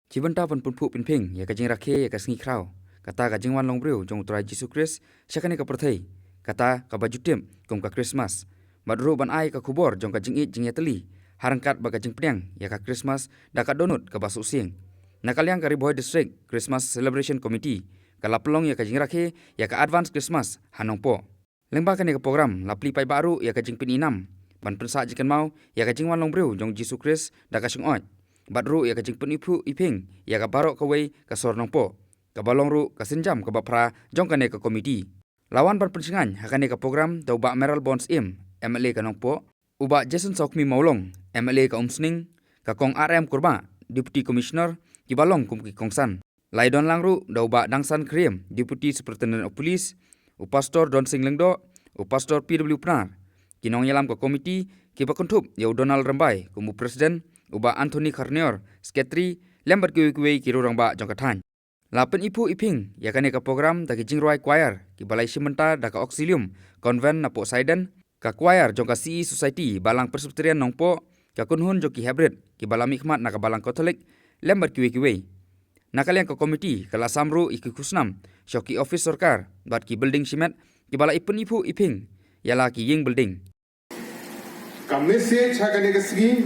Cibenta pun pu pinping ya kajing rakhe ya kasngi krau. Kata kajing wan long breu jong utrai Yesus Kris syakane ka perthai. Kata ka baju tim kum ka Christmas. Madru ban ai ka kubor jong kajing it jing ya teli. Harangkat ba kajing pnyang ya ka Christmas da ka donut ka basu sing. Nakaliang ka Bhoi District Christmas Celebration Committee ka lapelong ya kajing rakhe ya ka Advance Christmas hanong po. Lengba ka ni ka program lapli pai baru ya kajing pin 6. Ban pensa jikan mau ya kajing wan long breu jong Yesus Kris da ka syong oi. Badru ya kajing penipu iping ya ka barok kawai ka sornong po. Ka balong ru ka senjam ka bapra jong kane ka komiti. Lawan ban pensingan hakane ka program dau ba Meral Bonds MLA ka nong po. Uba Jason Sokmi Maulong MLA ka Umsning ka kong RM Kurba Deputy Commissioner ki balong kum ki Kongsan. Laidon langru dau ba Dangsan Kriem Deputy Superintendent of Police Upastor Don Sing Lengdo Upastor PW Pnar. Kinong yalam ka komiti ki bakuntup ya Donald Rambai kumu Presiden Uba Anthony Carnior, Sekretari, lembat kuwi-kuwi kirurang ba jong kathan. Lapen ipu iping, yakane ka program daki jingroi choir, ki balai simenta daka auxilium, konven na po Saiden, ka choir jong ka CE Society, balang Presbyterian nongpo, ka kunhun jong ki hybrid, ki balang mikmat na ka balang Katolik, lembat kuwi-kuwi. Nakaliang ka komiti, kala samru iki kusnam, syok ki office sorkar, bat ki building simet, ki balai ipun ipu iping, yala ki ying building. Ka message hakane ka sgi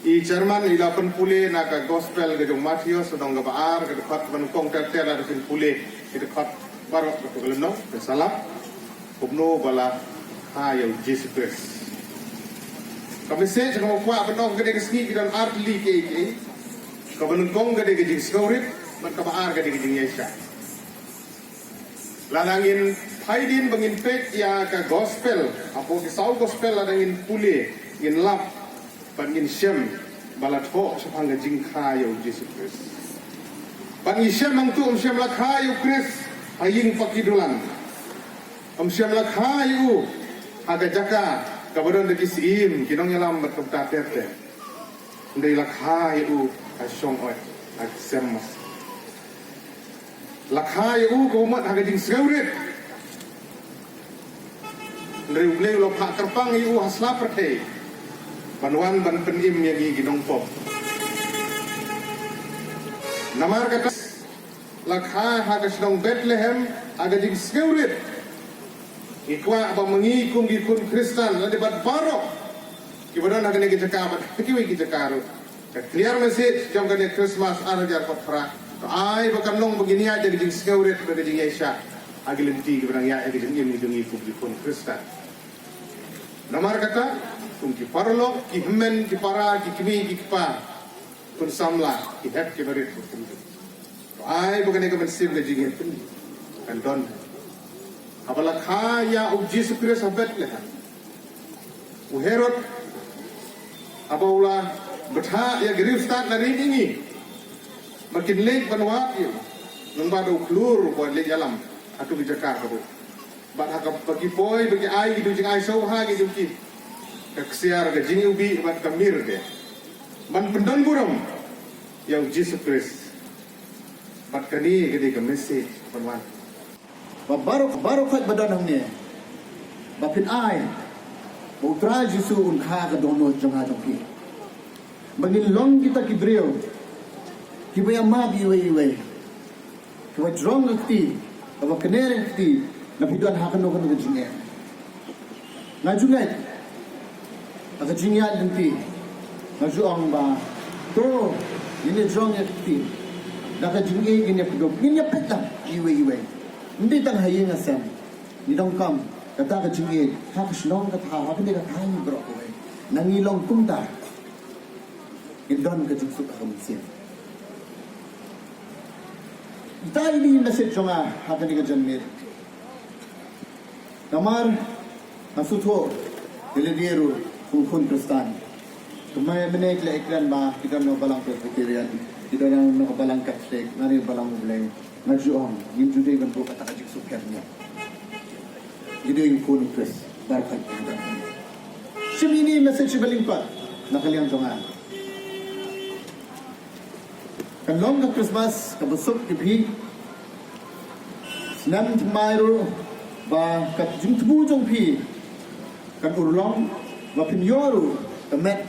I Jerman ilapan pule naga gospel gedung Matius sedang gabaar ke dekat menukong tertera desin pule ke dekat barok ke geleno ke salam kubno bala hayo Jesus Christ. Kami sej kamu kuat benong gede keski dan artli ke menukong gede ke jing skaurit man kabaar gede ke jing Yesus. Lalangin haidin bangin pek ya ke gospel apo ke sau gospel ladangin pule in lap Pangin Shem balat ho sapang jing khayo Jesus Christ. Pangin Shem ang tu Shem la khayo Christ aying pakidulan. Shem la khayo aga jaka kabadon de kisim kinong yalam berkata terte. Ndai la khayo asyong oi aksemas. La khayo ko mat aga jing seurit. Ndai ulei lo pak terpang yu hasla pertei. Panuan ban penim yang ginong pop. Namar kata lakha hagas dong Bethlehem aga jing skeurit. Ikwa apa mengikum gikun Kristen la debat barok. Kibadan aga ne gijaka bat kiwi gijakaru. Clear message jom kane Christmas arajar patra. Ai bakan long begini aja jing skeurit aga jing Yesus. Agi lenti kibadan ya aga jing ikum gikun Kristen. Namar kata kung ki parlo ki hemmen ki para ki kimi ki pa kun samla ki hep ki barit kun ai bukan ke mensib le jingin pun kan don apala khaya u Jesus Christ habet le u herod apaula betha ya grif start na ringi makin late banwat yo nang bado klur ko le jalam atu bi Jakarta ko bat hakap bagi boy bagi ai gitu jing ai so ha gitu ki keksiar ke jing ubi bat kamir de man pendon buram yang Jesus Christ bat kani gede ke message panwan baru kat badan hamne bapin ai putra Jesus un kha ka dono janga jongki bangin long kita ki breu ki baya ma bi we ki wa drong ti ka kenere ti na bidan ha ka no ka jinge na jungai Aga jingyat nanti, ngajuang ba, to, ini jong yakti, naka jingay gini pagod, gini petang, iwe, hindi tang hayi nga sem, nidong kam, kata ka jingay, hakas nong katawa, hindi ka tayo bro ko nangilong kumda, indon ka jing suka kamusin. Ita ini message nga, haka ni ka janmit, namar, nasuto, delegero, Kun Kristan. Kumaya menek la iklan ba kita no balang Presbyterian, kita no balang Catholic, nari balang Muslim, ngajuang, yung juday ban po kata kajik sukyan niya. Ito yung kun Kris, barkat kita. Simini message baling pa, nakaliang tungan. Kanlong ka Christmas, kabusok tibi, sinam tumayro, ba katjung tubujong pi, kan urlong, Mapin yoru kemet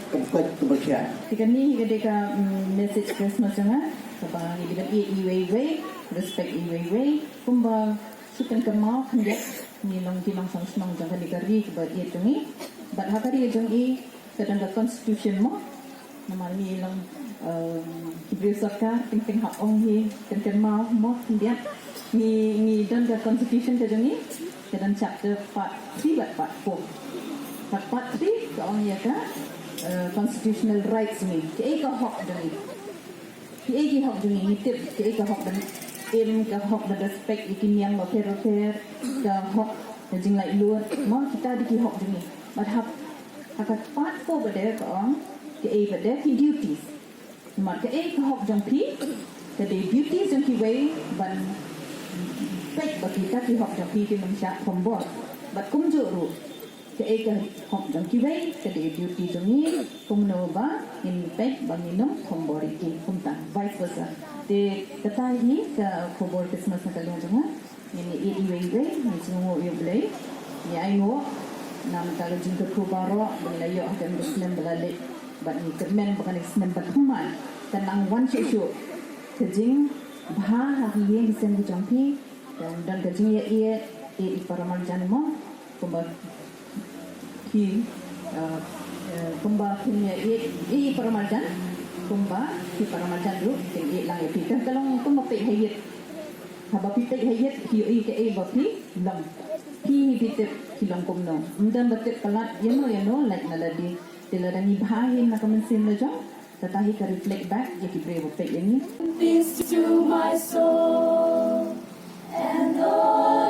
kebersihan. Jika ni kita message Christmas jangan, sebab kita iway respect iway, kumba sukan kemau hendak ni long sang jangan digari kebat ia jungi, bat hakari jungi kadang constitution mo, nama ni long Hebrew Sarkar ting hak ong hi kan mau mo hendak ni dan constitution jungi kadang chapter part 3 part 4. Part 3 kaong ya ka constitutional rights ni ke ka hak jungi. Ki hak jungi ni tip ke ka hak dan ka hak dan respect ikin yang loker ka hak jing lai luar mo kita di hak jungi. But hak part 4 bade kaong ke bade ki duties. Mar ke ka hak jong pi ke duties jong ki way ban baik bagi kita ki hak jong pi ki manusia pembuat. But kum juru ke hok jong ki wei ke duty jong ni kum no ba in pek banginum khombori ki kumta vice versa de kata ni ka khobor Christmas na kalian jong ini wei ni singo yo blai ni ai ngo nam talo jing ko baro belayo akan muslim belale bat ni kermen bukan islam bat human tenang wan shu kejing bha ha ye sen jong pi dan kejing ye paramal janmo kumba ki kumba punya peramajan kumba ki peramajan dulu tinggi lang ya kita kalau kumba pe hayat haba pi pe hayat ki ke bapi lang ki bite ki lang kumno undan batet kalat yano like naladi diladani bahin na kamensin na jong tatahi ka reflect back ya ki brave pe yani Peace to my soul and all